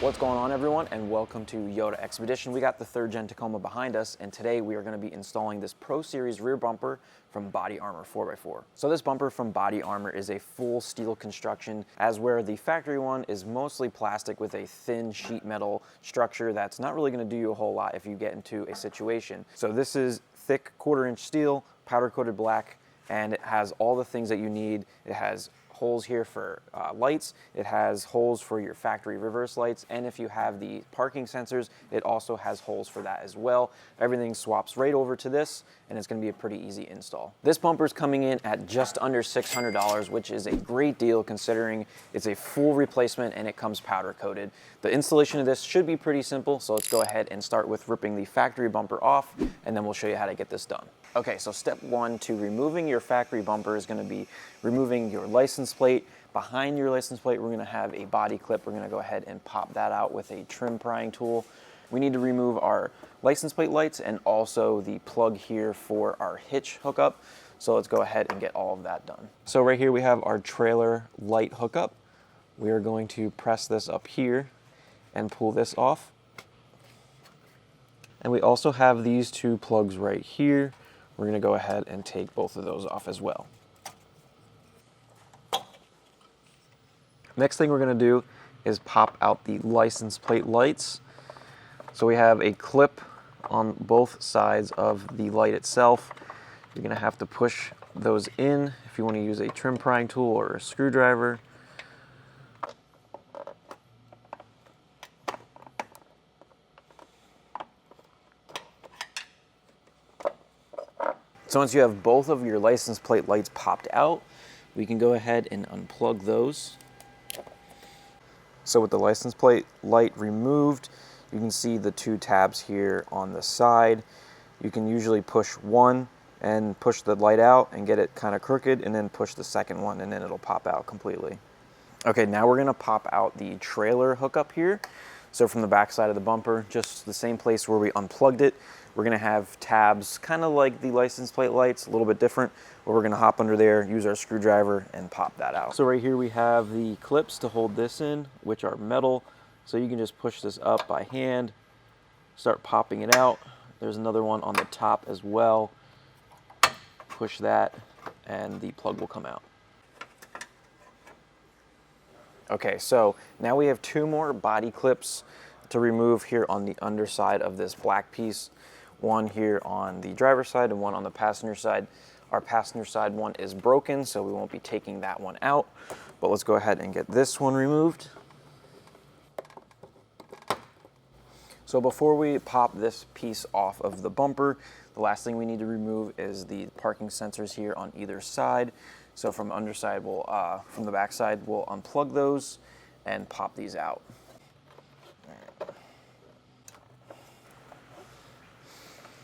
What's going on, everyone, and welcome to Yota Xpedition. We got the 3rd gen Tacoma behind us, and today we are going to be installing this Pro Series rear bumper from Body Armor 4x4. So this bumper from Body Armor is a full steel construction, as where the factory one is mostly plastic with a thin sheet metal structure that's not really going to do you a whole lot if you get into a situation. So this is thick 1/4-inch steel, powder coated black, and it has all the things that you need. It has holes here for lights, it has holes for your factory reverse lights, and if you have the parking sensors, it also has holes for that as well. Everything swaps right over to this, and it's going to be a pretty easy install. This bumper is coming in at just under $600, which is a great deal considering it's a full replacement and it comes powder coated. The installation of this should be pretty simple, so let's go ahead and start with ripping the factory bumper off, and then we'll show you how to get this done. Okay, so step 1 to removing your factory bumper is going to be removing your license plate. Behind your license plate, we're going to have a body clip. We're going to go ahead and pop that out with a trim prying tool. We need to remove our license plate lights and also the plug here for our hitch hookup. So let's go ahead and get all of that done. So right here we have our trailer light hookup. We are going to press this up here and pull this off. And we also have these 2 plugs right here. We're going to go ahead and take both of those off as well. Next thing we're going to do is pop out the license plate lights. So we have a clip on both sides of the light itself. You're going to have to push those in if you want to use a trim prying tool or a screwdriver. So once you have both of your license plate lights popped out, we can go ahead and unplug those. So with the license plate light removed, you can see the 2 tabs here on the side. You can usually push one and push the light out and get it kind of crooked, and then push the second one and then it'll pop out completely. Okay, now we're gonna pop out the trailer hookup here. So from the back side of the bumper, just the same place where we unplugged it, we're gonna have tabs kind of like the license plate lights, a little bit different, but we're gonna hop under there, use our screwdriver, and pop that out. So right here we have the clips to hold this in, which are metal. So you can just push this up by hand, start popping it out. There's another one on the top as well. Push that, and the plug will come out. Okay, so now we have 2 more body clips to remove here on the underside of this black piece. One here on the driver's side and one on the passenger side. Our passenger side one is broken, so we won't be taking that one out. But let's go ahead and get this one removed. So before we pop this piece off of the bumper, the last thing we need to remove is the parking sensors here on either side. So from the underside, from the back side, we'll unplug those and pop these out.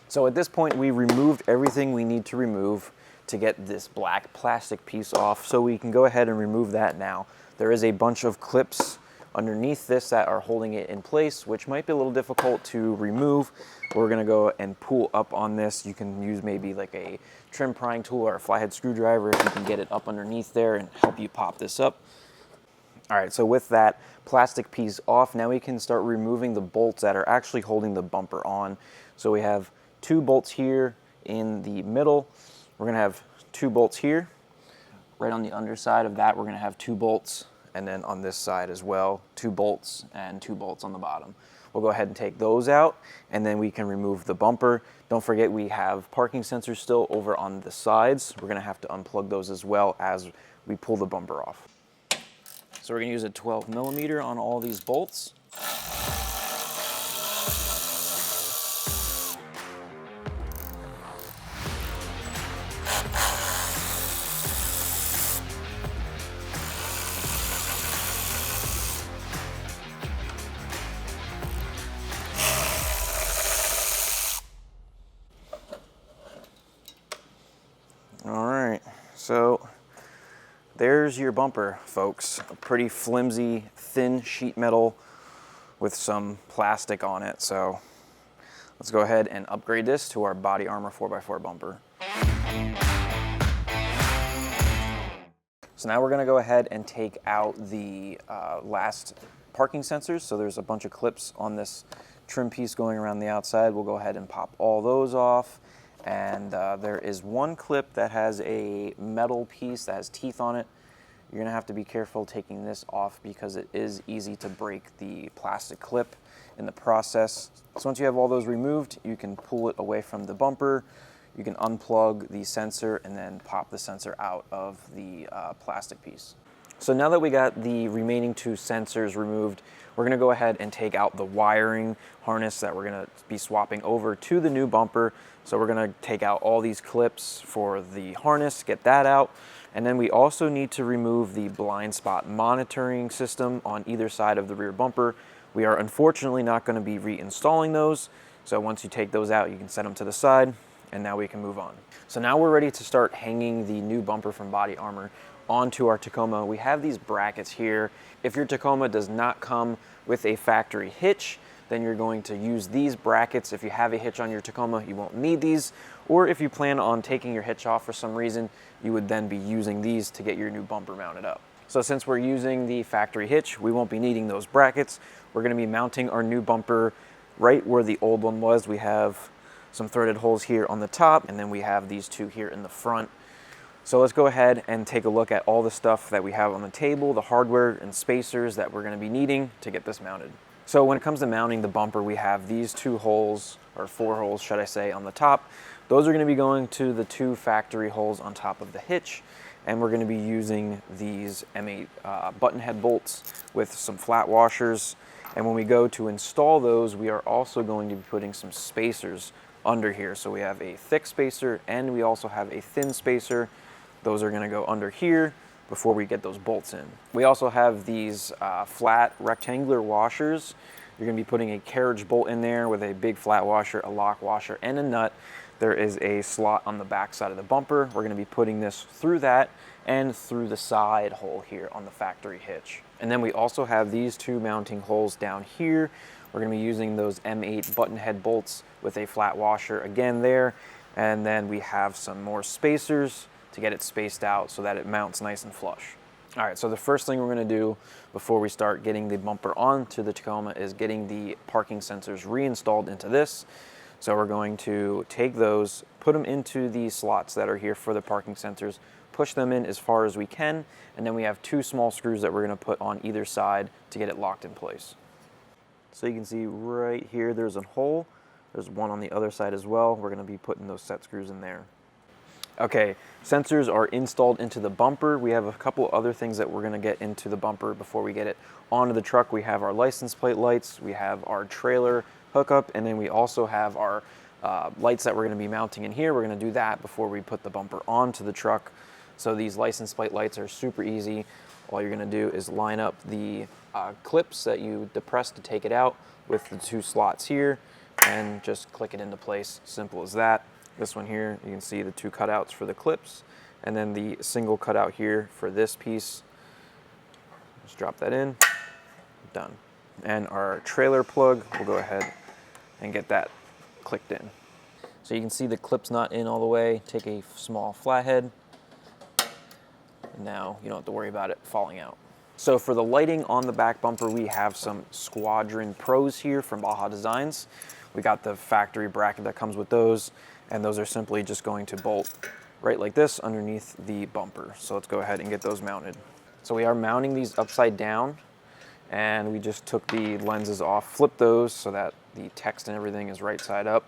So at this point, we removed everything we need to remove to get this black plastic piece off, so we can go ahead and remove that now. There is a bunch of clips underneath this that are holding it in place, which might be a little difficult to remove. We're gonna go and pull up on this. You can use maybe like a trim prying tool or a flathead screwdriver if you can get it up underneath there and help you pop this up. All right, so with that plastic piece off, now we can start removing the bolts that are actually holding the bumper on. So we have 2 bolts here in the middle. We're gonna have 2 bolts here. Right on the underside of that, we're gonna have 2 bolts. And then on this side as well, 2 bolts and 2 bolts on the bottom. We'll go ahead and take those out, and then we can remove the bumper. Don't forget we have parking sensors still over on the sides. We're gonna have to unplug those as well as we pull the bumper off. So we're gonna use a 12mm on all these bolts. All right, so there's your bumper, folks. A pretty flimsy, thin sheet metal with some plastic on it. So let's go ahead and upgrade this to our Body Armor 4x4 bumper. So now we're gonna go ahead and take out the last parking sensors. So there's a bunch of clips on this trim piece going around the outside. We'll go ahead and pop all those off. And there is one clip that has a metal piece that has teeth on it. You're gonna have to be careful taking this off because it is easy to break the plastic clip in the process. So once you have all those removed, you can pull it away from the bumper. You can unplug the sensor and then pop the sensor out of the plastic piece. So now that we got the remaining two sensors removed, we're gonna go ahead and take out the wiring harness that we're gonna be swapping over to the new bumper. So we're gonna take out all these clips for the harness, get that out. And then we also need to remove the blind spot monitoring system on either side of the rear bumper. We are unfortunately not gonna be reinstalling those. So once you take those out, you can set them to the side, and now we can move on. So now we're ready to start hanging the new bumper from Body Armor onto our Tacoma. We have these brackets here. If your Tacoma does not come with a factory hitch, then you're going to use these brackets. If you have a hitch on your Tacoma, you won't need these. Or if you plan on taking your hitch off for some reason, you would then be using these to get your new bumper mounted up. So since we're using the factory hitch, we won't be needing those brackets. We're gonna be mounting our new bumper right where the old one was. We have some threaded holes here on the top, and then we have these two here in the front. So let's go ahead and take a look at all the stuff that we have on the table, the hardware and spacers that we're gonna be needing to get this mounted. So when it comes to mounting the bumper, we have these two holes, or 4 holes, should I say, on the top. Those are gonna be going to the 2 factory holes on top of the hitch, and we're gonna be using these M8 button head bolts with some flat washers. And when we go to install those, we are also going to be putting some spacers under here. So we have a thick spacer and we also have a thin spacer. Those are gonna go under here before we get those bolts in. We also have these flat rectangular washers. You're gonna be putting a carriage bolt in there with a big flat washer, a lock washer, and a nut. There is a slot on the back side of the bumper. We're gonna be putting this through that and through the side hole here on the factory hitch. And then we also have these 2 mounting holes down here. We're gonna be using those M8 button head bolts with a flat washer again there. And then we have some more spacers to get it spaced out so that it mounts nice and flush. All right, so the first thing we're gonna do before we start getting the bumper onto the Tacoma is getting the parking sensors reinstalled into this. So we're going to take those, put them into the slots that are here for the parking sensors, push them in as far as we can, and then we have 2 small screws that we're gonna put on either side to get it locked in place. So you can see right here, there's a hole. There's one on the other side as well. We're gonna be putting those set screws in there. Okay, sensors are installed into the bumper. We have a couple other things that we're gonna get into the bumper before we get it onto the truck. We have our license plate lights, we have our trailer hookup, and then we also have our lights that we're gonna be mounting in here. We're gonna do that before we put the bumper onto the truck. So these license plate lights are super easy. All you're gonna do is line up the clips that you depress to take it out with the 2 slots here and just click it into place. Simple as that. This one here, you can see the 2 cutouts for the clips and then the single cutout here for this piece. Just drop that in, done. And our trailer plug, we'll go ahead and get that clicked in. So you can see the clip's not in all the way. Take a small flathead. And now you don't have to worry about it falling out. So for the lighting on the back bumper, we have some Squadron Pros here from Baja Designs. We got the factory bracket that comes with those, and those are simply just going to bolt right like this underneath the bumper. So let's go ahead and get those mounted. So we are mounting these upside down, and we just took the lenses off, flipped those so that the text and everything is right side up.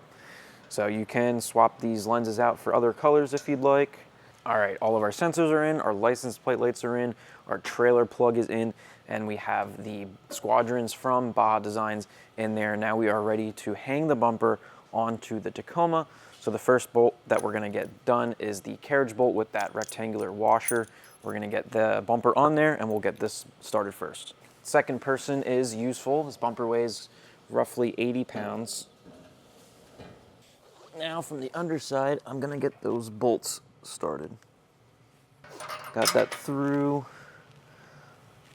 So you can swap these lenses out for other colors if you'd like. All right, all of our sensors are in, our license plate lights are in, our trailer plug is in, and we have the Squadrons from Baja Designs in there. Now we are ready to hang the bumper onto the Tacoma. So the first bolt that we're gonna get done is the carriage bolt with that rectangular washer. We're gonna get the bumper on there and we'll get this started first. Second person is useful. This bumper weighs roughly 80 pounds. Now from the underside, I'm gonna get those bolts started. Got that through,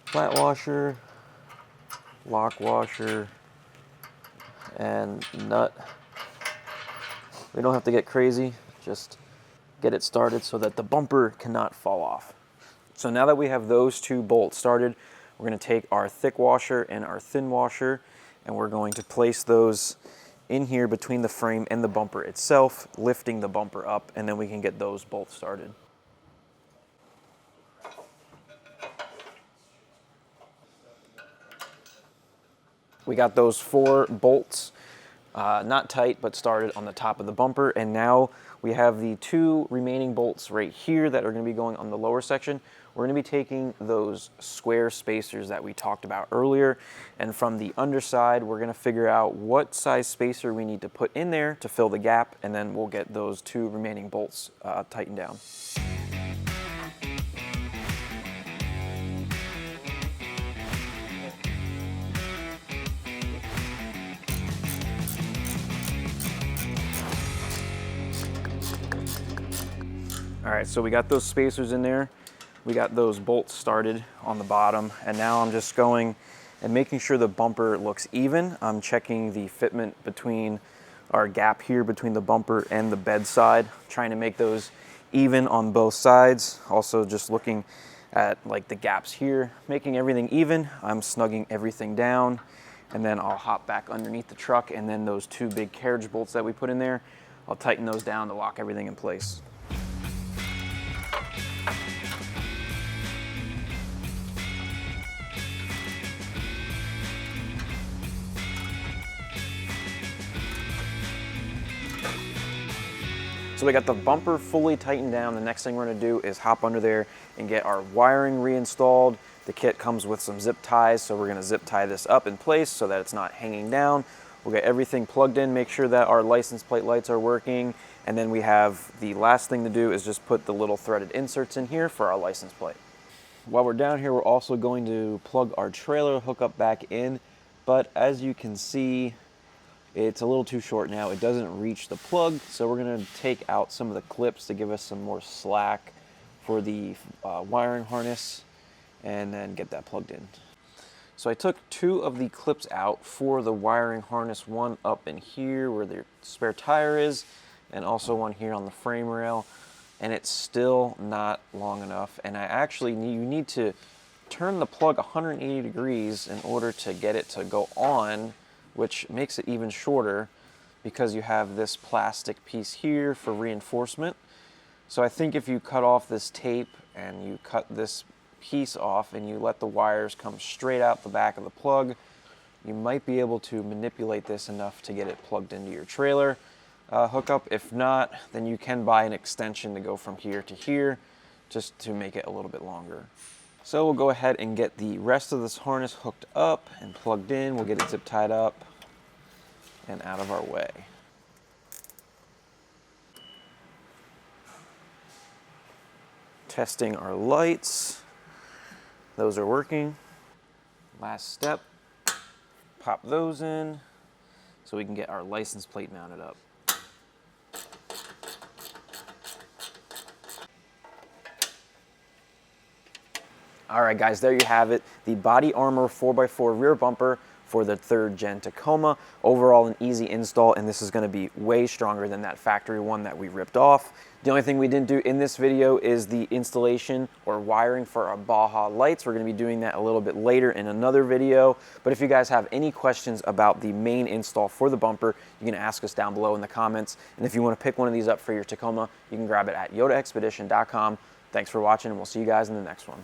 flat washer, lock washer, and nut. We don't have to get crazy, just get it started so that the bumper cannot fall off. So now that we have those 2 bolts started, We're going to take our thick washer and our thin washer, and we're going to place those in here between the frame and the bumper itself, lifting the bumper up, and then we can get those both started. We got those 4 bolts, not tight, but started on the top of the bumper, and now we have the 2 remaining bolts right here that are going to be going on the lower section. We're going to be taking those square spacers that we talked about earlier, and from the underside, we're going to figure out what size spacer we need to put in there to fill the gap, and then we'll get those 2 remaining bolts tightened down. All right, so we got those spacers in there. We got those bolts started on the bottom, and now I'm just going and making sure the bumper looks even. I'm checking the fitment between our gap here between the bumper and the bed side, trying to make those even on both sides. Also just looking at like the gaps here, making everything even. I'm snugging everything down, and then I'll hop back underneath the truck, and then those 2 big carriage bolts that we put in there, I'll tighten those down to lock everything in place. So we got the bumper fully tightened down. The next thing we're gonna do is hop under there and get our wiring reinstalled. The kit comes with some zip ties, so we're gonna zip tie this up in place so that it's not hanging down. We'll get everything plugged in, make sure that our license plate lights are working, and then we have the last thing to do is just put the little threaded inserts in here for our license plate. While we're down here, we're also going to plug our trailer hookup back in, but as you can see, it's a little too short now. It doesn't reach the plug, so we're gonna take out some of the clips to give us some more slack for the wiring harness, and then get that plugged in. So I took 2 of the clips out for the wiring harness, one up in here where the spare tire is, and also one here on the frame rail, and it's still not long enough. And you need to turn the plug 180 degrees in order to get it to go on, which makes it even shorter because you have this plastic piece here for reinforcement. So I think if you cut off this tape and you cut this piece off and you let the wires come straight out the back of the plug, you might be able to manipulate this enough to get it plugged into your trailer hookup. If not, then you can buy an extension to go from here to here just to make it a little bit longer. So we'll go ahead and get the rest of this harness hooked up and plugged in. We'll get it zip tied up and out of our way. Testing our lights. Those are working. Last step, pop those in so we can get our license plate mounted up. All right, guys, there you have it. The Body Armor 4x4 rear bumper for the 3rd gen Tacoma. Overall, an easy install, and this is gonna be way stronger than that factory one that we ripped off. The only thing we didn't do in this video is the installation or wiring for our Baja lights. We're gonna be doing that a little bit later in another video. But if you guys have any questions about the main install for the bumper, you can ask us down below in the comments. And if you wanna pick one of these up for your Tacoma, you can grab it at YotaXpedition.com. Thanks for watching, and we'll see you guys in the next one.